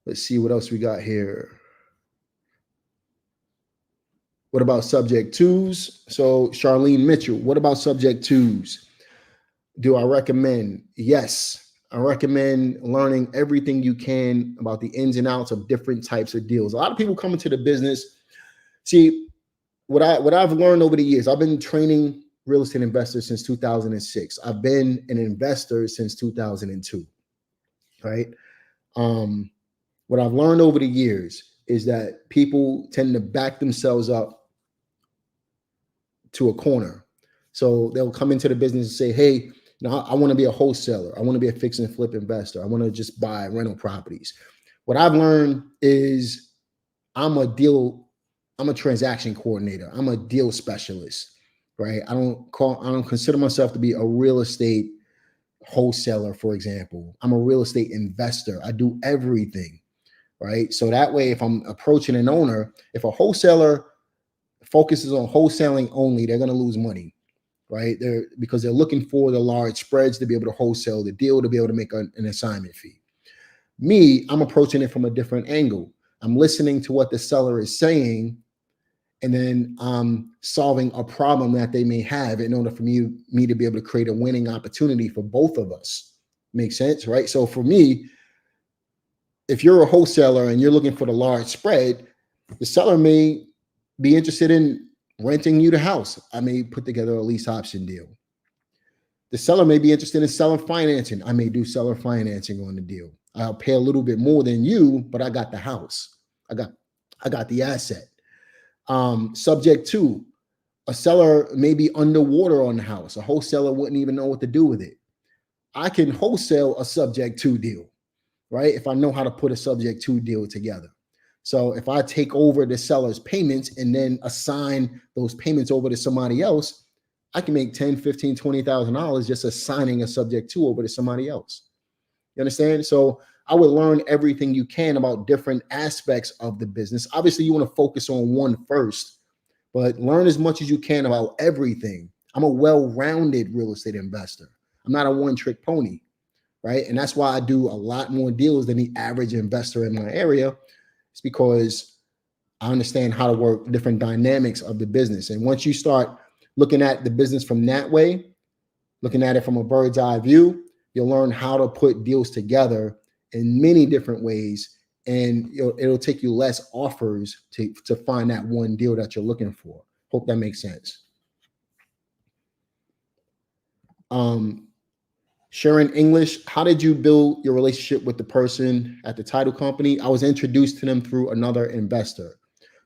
Let's see what else we got here. What about subject twos? So Charlene Mitchell, what about subject twos? Do I recommend? Yes, I recommend learning everything you can about the ins and outs of different types of deals. A lot of people come into the business. See, what I've learned over the years, I've been training real estate investors since 2006. I've been an investor since 2002, right? What I've learned over the years is that people tend to back themselves up to a corner. So they'll come into the business and say, hey, I want to be a wholesaler. I want to be a fix and flip investor. I want to just buy rental properties. What I've learned is I'm a transaction coordinator. I'm a deal specialist, right? I don't consider myself to be a real estate wholesaler, for example. I'm a real estate investor. I do everything, right? So that way, if I'm approaching an owner, if a wholesaler focuses on wholesaling only, they're going to lose money, right? Because they're looking for the large spreads to be able to wholesale the deal, to be able to make an assignment fee. Me, I'm approaching it from a different angle. I'm listening to what the seller is saying, and then I'm solving a problem that they may have in order for me to be able to create a winning opportunity for both of us. Makes sense, right? So for me, if you're a wholesaler and you're looking for the large spread, the seller may be interested in renting you the house. I may put together a lease option deal. The seller may be interested in seller financing. I may do seller financing on the deal. I'll pay a little bit more than you, but I got the house. I got the asset. Subject to, a seller may be underwater on the house. A wholesaler wouldn't even know what to do with it. I can wholesale a subject to deal, right? If I know how to put a subject to deal together. So if I take over the seller's payments and then assign those payments over to somebody else, I can make $10,000, $15,000, $20,000 just assigning a subject to over to somebody else. You understand? So I would learn everything you can about different aspects of the business. Obviously, you want to focus on one first, but learn as much as you can about everything. I'm a well-rounded real estate investor. I'm not a one-trick pony, right? And that's why I do a lot more deals than the average investor in my area. It's because I understand how to work different dynamics of the business. And once you start looking at the business from that way, looking at it from a bird's eye view, you'll learn how to put deals together in many different ways. And it'll take you less offers to find that one deal that you're looking for. Hope that makes sense. Sharon English, how did you build your relationship with the person at the title company? I was introduced to them through another investor.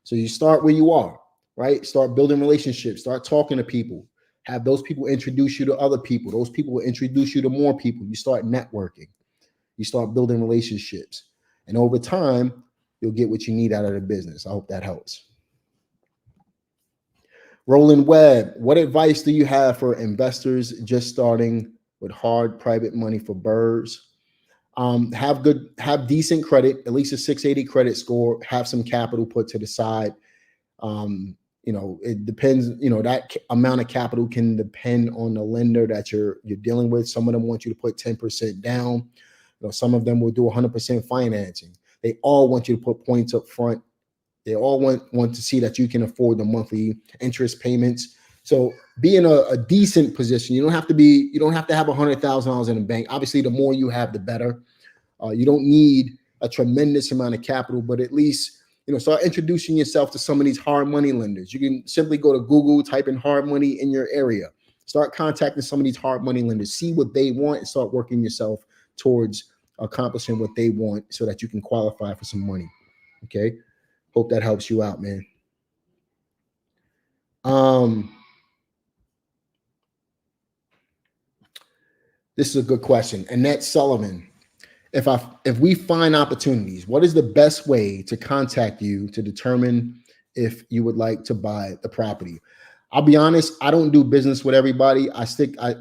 So you start where you are, right? Start building relationships, start talking to people, have those people introduce you to other people. Those people will introduce you to more people. You start networking, you start building relationships. And over time, you'll get what you need out of the business. I hope that helps. Roland Webb, what advice do you have for investors just starting with hard private money for burrs? Have decent credit, at least a 680 credit score, have some capital put to the side. It depends, that amount of capital can depend on the lender that you're dealing with. Some of them want you to put 10% down. Some of them will do 100% financing. They all want you to put points up front. They all want to see that you can afford the monthly interest payments. So be in a decent position. You don't have to have $100,000 in the bank. Obviously, the more you have, the better. You don't need a tremendous amount of capital, but at least, start introducing yourself to some of these hard money lenders. You can simply go to Google, type in hard money in your area. Start contacting some of these hard money lenders, see what they want, and start working yourself towards accomplishing what they want so that you can qualify for some money. Okay. Hope that helps you out, man. This is a good question. Annette Sullivan. If we find opportunities, what is the best way to contact you to determine if you would like to buy the property? I'll be honest, I don't do business with everybody. I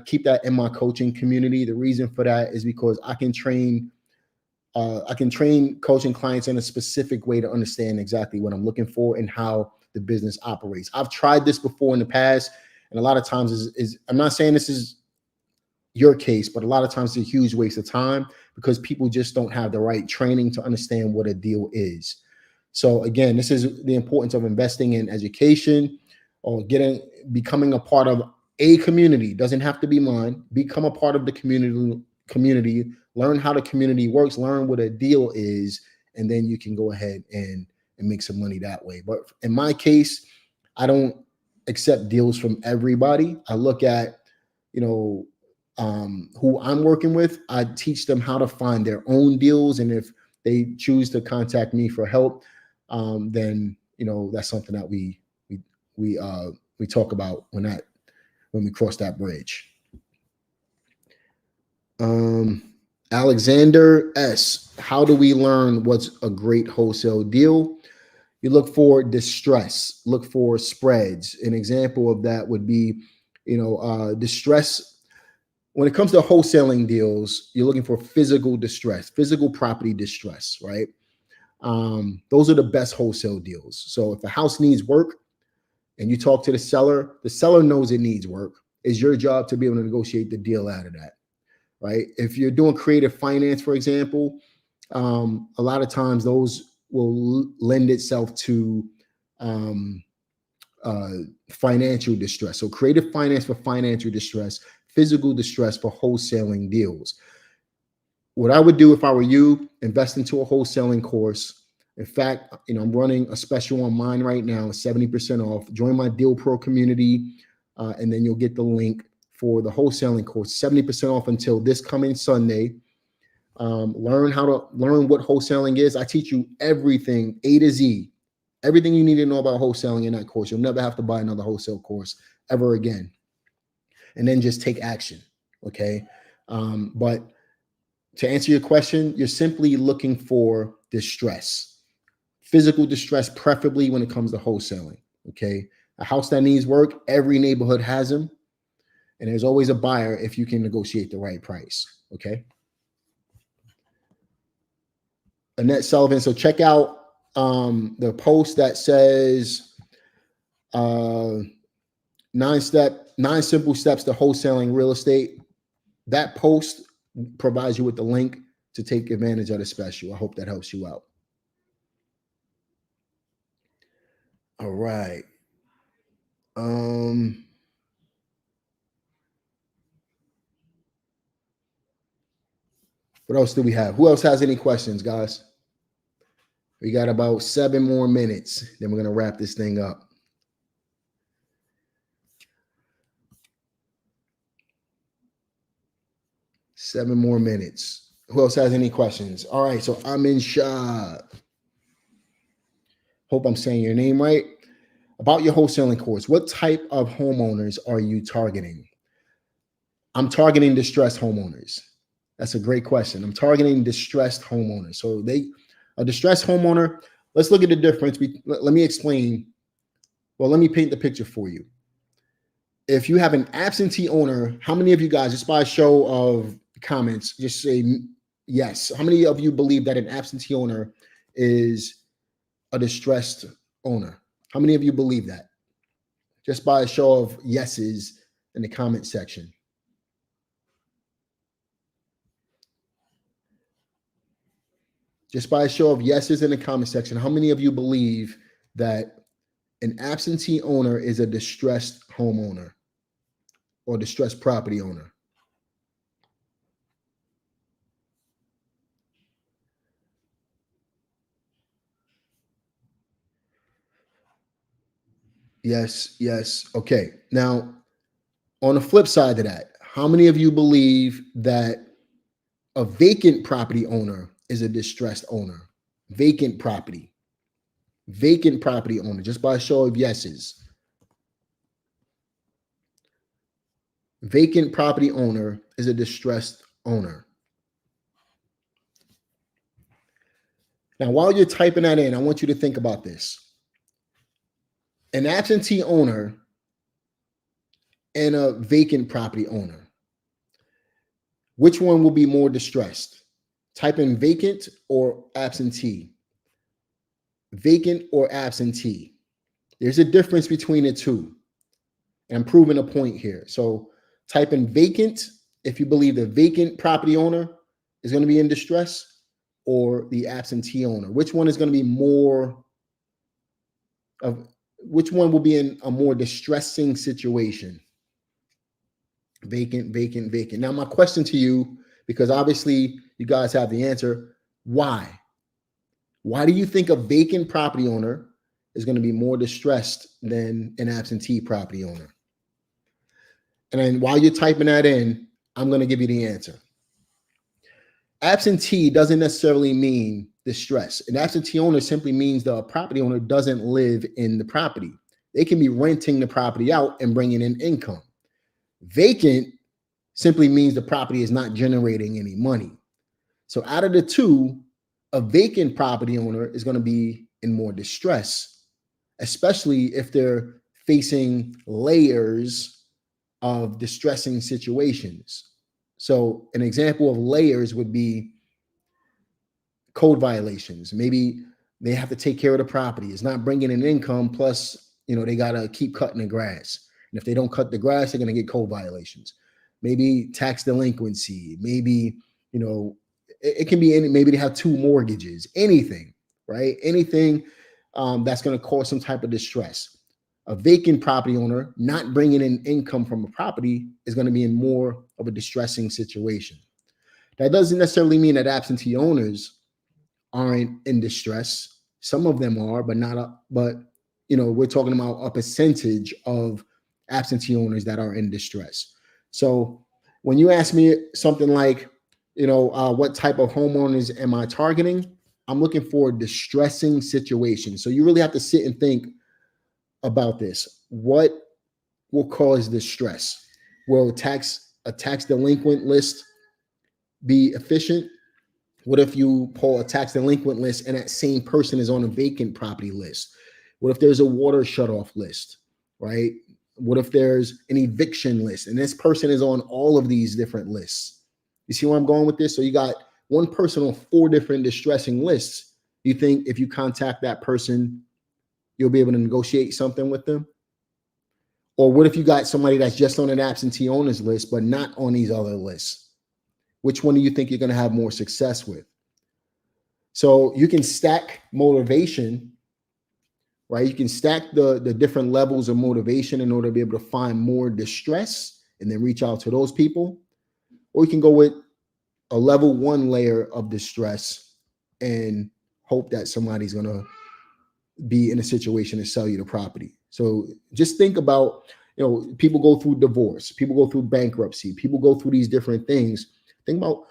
keep that in my coaching community. The reason for that is because I can train coaching clients in a specific way to understand exactly what I'm looking for and how the business operates. I've tried this before in the past, and a lot of times I'm not saying this is your case, but a lot of times it's a huge waste of time because people just don't have the right training to understand what a deal is. So again, this is the importance of investing in education or becoming a part of a community. Doesn't have to be mine. Become a part of the community, learn how the community works, learn what a deal is, and then you can go ahead and make some money that way. But in my case, I don't accept deals from everybody. I look at, who I'm working with. I teach them how to find their own deals. And if they choose to contact me for help, then, that's something that we talk about when we cross that bridge. Alexander S. How do we learn what's a great wholesale deal? You look for distress, look for spreads. An example of that would be, distress. When it comes to wholesaling deals, you're looking for physical distress, physical property distress, right? Those are the best wholesale deals. So if a house needs work and you talk to the seller knows it needs work. It's your job to be able to negotiate the deal out of that, right? If you're doing creative finance, for example, a lot of times those will lend itself to financial distress. So creative finance for financial distress, physical distress for wholesaling deals. What I would do if I were you, invest into a wholesaling course. In fact, I'm running a special on mine right now, 70% off. Join my Deal Pro community, and then you'll get the link for the wholesaling course, 70% off until this coming Sunday. Learn what wholesaling is. I teach you everything, A to Z, everything you need to know about wholesaling in that course. You'll never have to buy another wholesale course ever again. And then just take action. Okay. But to answer your question, you're simply looking for distress, physical distress, preferably when it comes to wholesaling. Okay. A house that needs work, every neighborhood has them. And there's always a buyer if you can negotiate the right price. Okay. Annette Sullivan. So check out the post that says 9 simple steps to wholesaling real estate. That post provides you with the link to take advantage of the special. I hope that helps you out. All right. What else do we have? Who else has any questions, guys? We got about 7 more minutes. Then we're going to wrap this thing up. Seven more minutes. Who else has any questions? All right. So Amin Shah. Hope I'm saying your name right. About your wholesaling course, what type of homeowners are you targeting? I'm targeting distressed homeowners. That's a great question. I'm targeting distressed homeowners. So a distressed homeowner, let's look at the difference. Let me explain. Well, let me paint the picture for you. If you have an absentee owner, how many of you guys, just by a show of comments, just say yes. How many of you believe that an absentee owner is a distressed owner? How many of you believe that? Just by a show of yeses in the comment section. Just by a show of yeses in the comment section, how many of you believe that an absentee owner is a distressed homeowner or distressed property owner? Yes, yes. Okay. Now, on the flip side of that, how many of you believe that A vacant property owner is a distressed owner. Vacant property. Vacant property owner, just by a show of yeses. Vacant property owner is a distressed owner. Now, while you're typing that in, I want you to think about this. An absentee owner and a vacant property owner. Which one will be more distressed? Type in vacant or absentee. Vacant or absentee. There's a difference between the two. And I'm proving a point here. So type in vacant if you believe the vacant property owner is going to be in distress, or the absentee owner. Which one is going to be more of, which one will be in a more distressing situation? Vacant, vacant, vacant. Now, my question to you, because obviously you guys have the answer, why? Why do you think a vacant property owner is going to be more distressed than an absentee property owner? And then while you're typing that in, I'm going to give you the answer. Absentee doesn't necessarily mean distress. An absentee owner simply means the property owner doesn't live in the property. They can be renting the property out and bringing in income. Vacant simply means the property is not generating any money. So out of the two, a vacant property owner is going to be in more distress, especially if they're facing layers of distressing situations. So an example of layers would be code violations. Maybe they have to take care of the property. It's not bringing in income. Plus, they got to keep cutting the grass. And if they don't cut the grass, they're going to get code violations. Maybe tax delinquency. Maybe, it can be any, maybe they have 2 mortgages, anything, right? Anything that's going to cause some type of distress. A vacant property owner not bringing in income from a property is going to be in more of a distressing situation. That doesn't necessarily mean that absentee owners aren't in distress. Some of them are, but not. But we're talking about a percentage of absentee owners that are in distress. So when you ask me something like, what type of homeowners am I targeting? I'm looking for distressing situations. So you really have to sit and think about this. What will cause distress? Will a tax delinquent list be efficient? What if you pull a tax delinquent list and that same person is on a vacant property list? What if there's a water shutoff list, right? What if there's an eviction list and this person is on all of these different lists? You see where I'm going with this? So you got one person on 4 different distressing lists. You think if you contact that person, you'll be able to negotiate something with them? Or what if you got somebody that's just on an absentee owners list, but not on these other lists? Which one do you think you're going to have more success with? So you can stack motivation, right? You can stack the different levels of motivation in order to be able to find more distress and then reach out to those people. Or you can go with a level 1 layer of distress and hope that somebody's going to be in a situation to sell you the property. So just think about, people go through divorce, people go through bankruptcy, people go through these different things. Think about,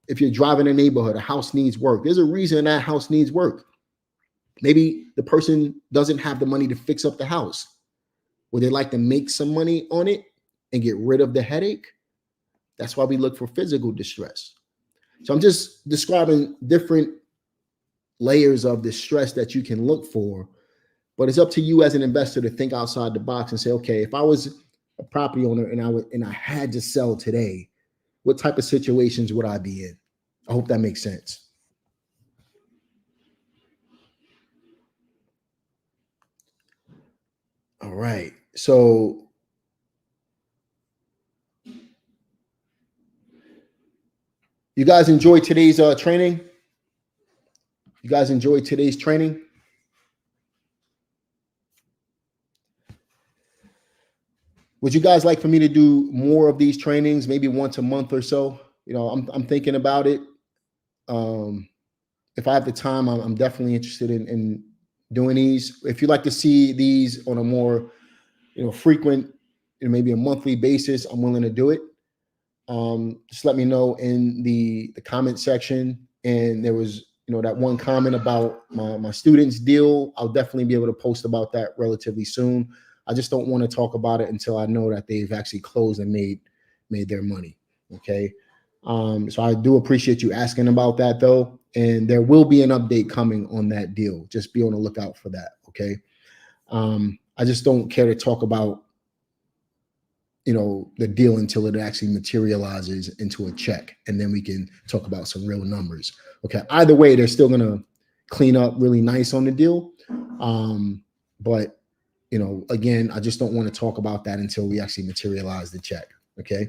if you're driving a neighborhood, a house needs work. There's a reason that house needs work. Maybe the person doesn't have the money to fix up the house. Would they like to make some money on it and get rid of the headache? That's why we look for physical distress. So I'm just describing different layers of distress that you can look for, but it's up to you as an investor to think outside the box and say, okay, if I was a property owner and I had to sell today, what type of situations would I be in? I hope that makes sense. All right. So you guys enjoyed today's training? You guys enjoyed today's training? Would you guys like for me to do more of these trainings, maybe once a month or so? I'm thinking about it. If I have the time, I'm definitely interested in doing these. If you'd like to see these on a more, frequent, maybe a monthly basis, I'm willing to do it. just let me know in the comment section. And there was, that one comment about my students deal. I'll definitely be able to post about that relatively soon. I just don't want to talk about it until I know that they've actually closed and made their money. Okay. So I do appreciate you asking about that though. And there will be an update coming on that deal. Just be on the lookout for that. Okay. I just don't care to talk about, the deal until it actually materializes into a check. And then we can talk about some real numbers. Okay. Either way, they're still going to clean up really nice on the deal. But, again, I just don't want to talk about that until we actually materialize the check. Okay.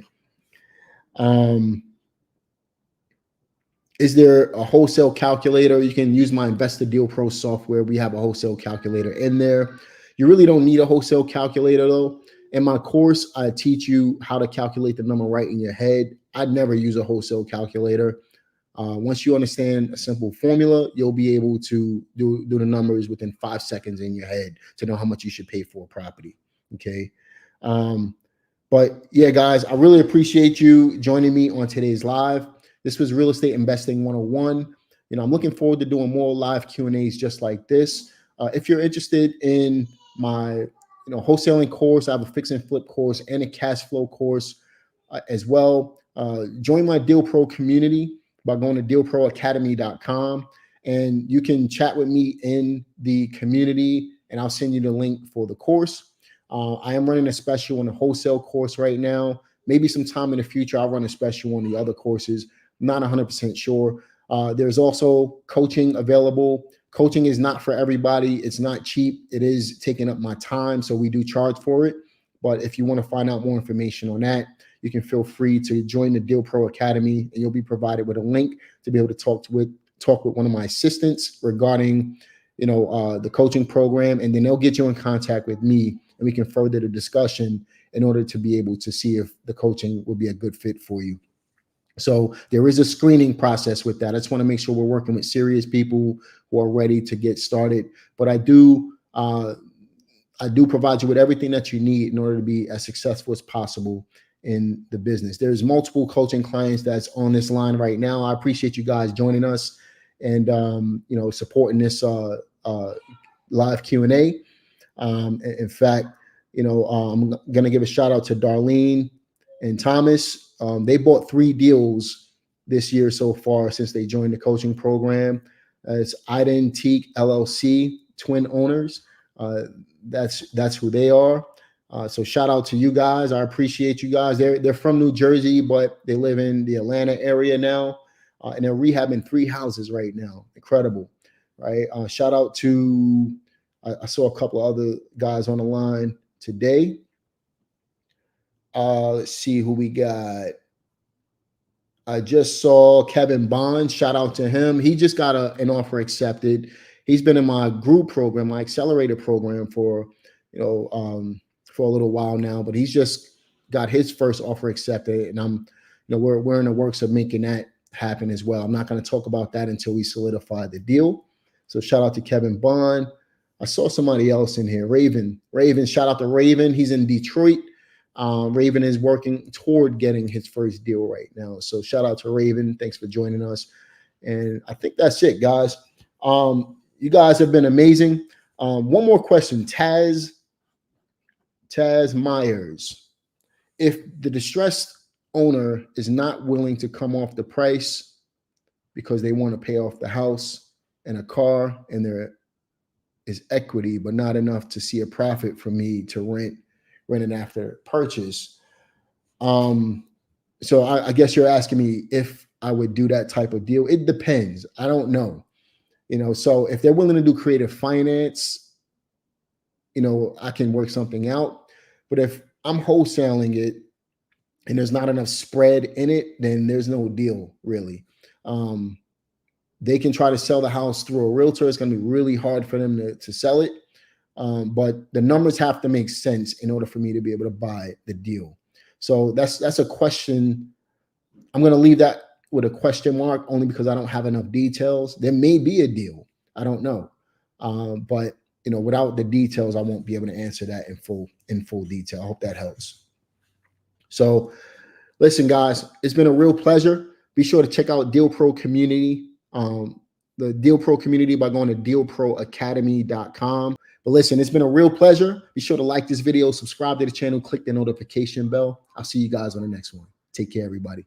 Is there a wholesale calculator? You can use my Investor Deal Pro software. We have a wholesale calculator in there. You really don't need a wholesale calculator though. In my course, I teach you how to calculate the number right in your head. I'd never use a wholesale calculator. Once you understand a simple formula, you'll be able to do the numbers within 5 seconds in your head to know how much you should pay for a property. Okay. But yeah, guys, I really appreciate you joining me on today's live. This was Real Estate Investing 101. I'm looking forward to doing more live Q&As just like this. If you're interested in my wholesaling course, I have a fix and flip course and a cash flow course as well. Join my Deal Pro community by going to dealproacademy.com, and you can chat with me in the community, and I'll send you the link for the course. I am running a special on the wholesale course right now. Maybe sometime in the future, I'll run a special on the other courses. I'm not 100% sure. There's also coaching available. Coaching is not for everybody. It's not cheap. It is taking up my time, so we do charge for it. But if you want to find out more information on that, you can feel free to join the Deal Pro Academy, and you'll be provided with a link to be able to talk with one of my assistants regarding, the coaching program, and then they'll get you in contact with me, and we can further the discussion in order to be able to see if the coaching will be a good fit for you. So there is a screening process with that. I just want to make sure we're working with serious people who are ready to get started. But I do provide you with everything that you need in order to be as successful as possible in the business. There's multiple coaching clients that's on this line right now. I appreciate you guys joining us and supporting this live Q&A. In fact, I'm going to give a shout out to Darlene and Thomas. They bought 3 deals this year so far since they joined the coaching program. It's Identique LLC, twin owners. That's who they are. So shout out to you guys. I appreciate you guys. They're from New Jersey, but they live in the Atlanta area now, and they're rehabbing 3 houses right now. Incredible, right? Shout out to I saw a couple of other guys on the line today. Let's see who we got. I just saw Kevin Bond. Shout out to him. He just got an offer accepted. He's been in my group program, my Accelerator program for a little while now, but he's just got his first offer accepted, and we're in the works of making that happen as well. I'm not going to talk about that until we solidify the deal. So shout out to Kevin Bond. I saw somebody else in here, Raven. Shout out to Raven. He's in Detroit. Raven is working toward getting his first deal right now. So shout out to Raven. Thanks for joining us. And I think that's it, guys. You guys have been amazing. One more question. Taz Myers. If the distressed owner is not willing to come off the price because they want to pay off the house and a car, and there is equity, but not enough to see a profit for me to rent it after purchase. So I guess you're asking me if I would do that type of deal. It depends. I don't know. So if they're willing to do creative finance, I can work something out. But if I'm wholesaling it and there's not enough spread in it, then there's no deal really. They can try to sell the house through a realtor. It's going to be really hard for them to sell it. But the numbers have to make sense in order for me to be able to buy the deal. So that's a question. I'm going to leave that with a question mark only because I don't have enough details. There may be a deal. I don't know. But without the details, I won't be able to answer that in full detail. I hope that helps. So Listen, guys, it's been a real pleasure. Be sure to check out Deal Pro Community, the Deal Pro Community by going to dealproacademy.com. But listen, it's been a real pleasure. Be sure to like this video, subscribe to the channel, click the notification bell. I'll see you guys on the next one. Take care, everybody.